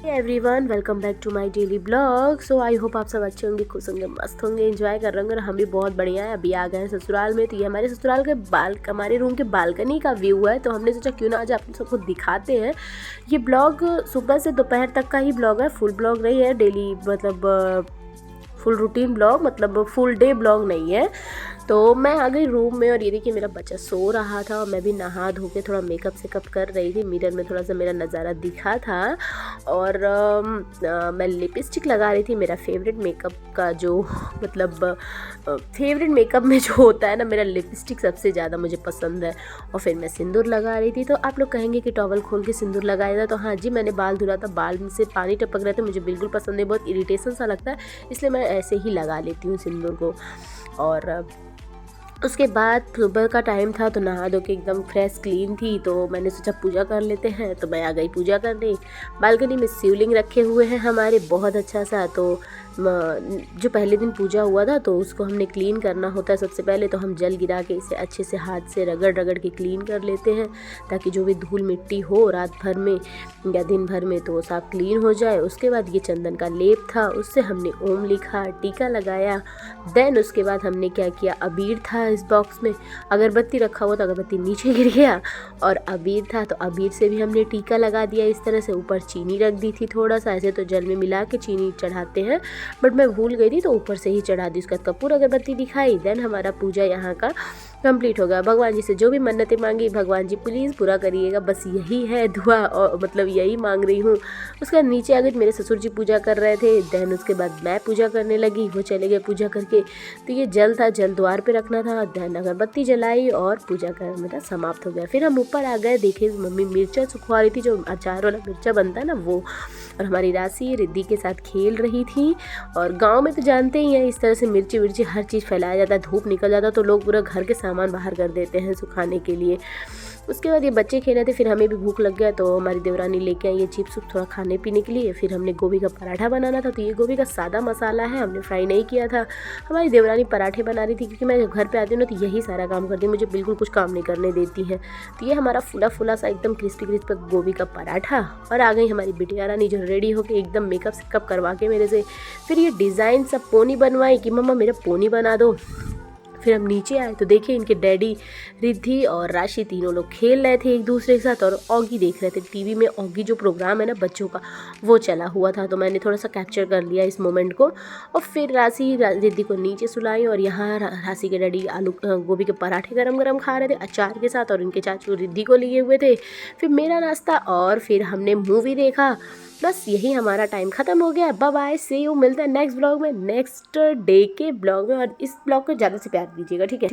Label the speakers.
Speaker 1: Everyone, welcome back to my daily blog. So I hope आप सब अच्छे होंगे, खुश होंगे, मस्त होंगे, एंजॉय कर रहे होंगे और हम भी बहुत बढ़िया है। अभी आ गए हैं ससुराल में। तो ये हमारे ससुराल के हमारे रूम के बालकनी का व्यू है। तो हमने सोचा क्यों ना आज आप सबको दिखाते हैं। ये ब्लॉग सुबह से दोपहर तक का ही ब्लॉग है, फुल ब्लॉग नहीं है। डेली मतलब फुल रूटीन ब्लॉग, मतलब फुल डे ब्लॉग नहीं है। तो मैं आ गई रूम में और ये देखिए मेरा बच्चा सो रहा था और मैं भी नहा धो के थोड़ा मेकअप सेकअप कर रही थी। मिरर में थोड़ा सा मेरा नज़ारा दिखा था और मैं लिपस्टिक लगा रही थी। मेरा फेवरेट मेकअप का जो मतलब फेवरेट मेकअप में जो होता है ना, मेरा लिपस्टिक सबसे ज़्यादा मुझे पसंद है। और फिर मैं सिंदूर लगा रही थी। तो आप लोग कहेंगे कि टॉवल खोल के सिंदूर लगाया था, तो हाँ जी, मैंने बाल धुला था, बाल में से पानी टपक रहे थे, मुझे बिल्कुल पसंद है, बहुत इरिटेशन सा लगता है, इसलिए मैं ऐसे ही लगा लेती हूँ सिंदूर को। और उसके बाद सुबह का टाइम था तो नहा धो के एकदम फ्रेश क्लीन थी, तो मैंने सोचा पूजा कर लेते हैं। तो मैं आ गई पूजा करने। बालकनी में शिवलिंग रखे हुए हैं हमारे, बहुत अच्छा सा। तो जो पहले दिन पूजा हुआ था तो उसको हमने क्लीन करना होता है। सबसे पहले तो हम जल गिरा के इसे अच्छे से हाथ से रगड़ रगड़ के क्लीन कर लेते हैं, ताकि जो भी धूल मिट्टी हो रात भर में या दिन भर में तो वो सब क्लीन हो जाए। उसके बाद ये चंदन का लेप था, उससे हमने ओम लिखा, टीका लगाया। देन उसके बाद हमने क्या किया, अबीर था इस बॉक्स में, अगरबत्ती रखा हुआ था, अगरबत्ती नीचे गिर गया और अबीर था तो अबीर से भी हमने टीका लगा दिया। इस तरह से ऊपर चीनी रख दी थी थोड़ा सा, ऐसे तो जल में मिला के चीनी चढ़ाते हैं, बट मैं भूल गई थी तो ऊपर से ही चढ़ा दी। उसका कपूर अगरबत्ती दिखाई। देन हमारा पूजा यहाँ का कंप्लीट हो गया। भगवान जी से जो भी मन्नतें मांगी, भगवान जी प्लीज़ पूरा करिएगा, बस यही है दुआ, और मतलब यही मांग रही हूँ। उसके बाद नीचे आ गई, मेरे ससुर जी पूजा कर रहे थे। देन उसके बाद मैं पूजा करने लगी, वो चले गए पूजा करके। तो ये जल था, जल द्वार पे रखना था। देन अगरबत्ती जलाई और पूजा कर मेरा समाप्त हो गया। फिर हम ऊपर आ गए, देखे मम्मी मिर्चा सुखवा रही थी, जो अचार वाला मिर्चा बनता है ना वो। और हमारी राशि रिद्धि के साथ खेल रही थी। और गांव में तो जानते ही हैं, इस तरह से मिर्ची विर्ची हर चीज़ फैलाया जाता है, धूप निकल जाता है तो लोग पूरा घर के सामान बाहर कर देते हैं सुखाने के लिए। उसके बाद ये बच्चे खेल रहे थे, फिर हमें भी भूख लग गया तो हमारी देवरानी लेके आई ये चिप्स थोड़ा खाने पीने के लिए। फिर हमने गोभी का पराठा बनाना था, तो ये गोभी का सादा मसाला है, हमने फ्राई नहीं किया था। हमारी देवरानी पराठे बना रही थी, क्योंकि मैं जब घर पे आती हूँ ना तो यही सारा काम करती है, मुझे बिल्कुल कुछ काम नहीं करने देती है। तो ये हमारा फुला फुला सा एकदम क्रिस्पी क्रिस्पी गोभी का पराठा। और आ गई हमारी बिटिया रानी, जो रेडी होकर एकदम मेकअप सेकअप करवा के मेरे से फिर ये डिज़ाइन सब पोनी बनवाई कि मम्मा मेरा पोनी बना दो। फिर हम नीचे आए तो देखिए इनके डैडी रिद्धि और राशि तीनों लोग खेल रहे थे एक दूसरे के साथ, और ऑगी देख रहे थे टीवी में। ऑगी जो प्रोग्राम है ना बच्चों का, वो चला हुआ था, तो मैंने थोड़ा सा कैप्चर कर लिया इस मोमेंट को। और फिर रिद्धि को नीचे सुलाई और यहाँ राशि के डैडी आलू गोभी के पराठे गरम गरम खा रहे थे अचार के साथ, और इनके चाचू रिद्धि को लिए हुए थे। फिर मेरा नाश्ता और फिर हमने मूवी देखा। बस यही हमारा टाइम ख़त्म हो गया। बाय बाय, सी यू, मिलते हैं नेक्स्ट ब्लॉग में, नेक्स्ट डे के ब्लॉग में। और इस ब्लॉग को ज़्यादा से प्यार दीजिएगा, ठीक है।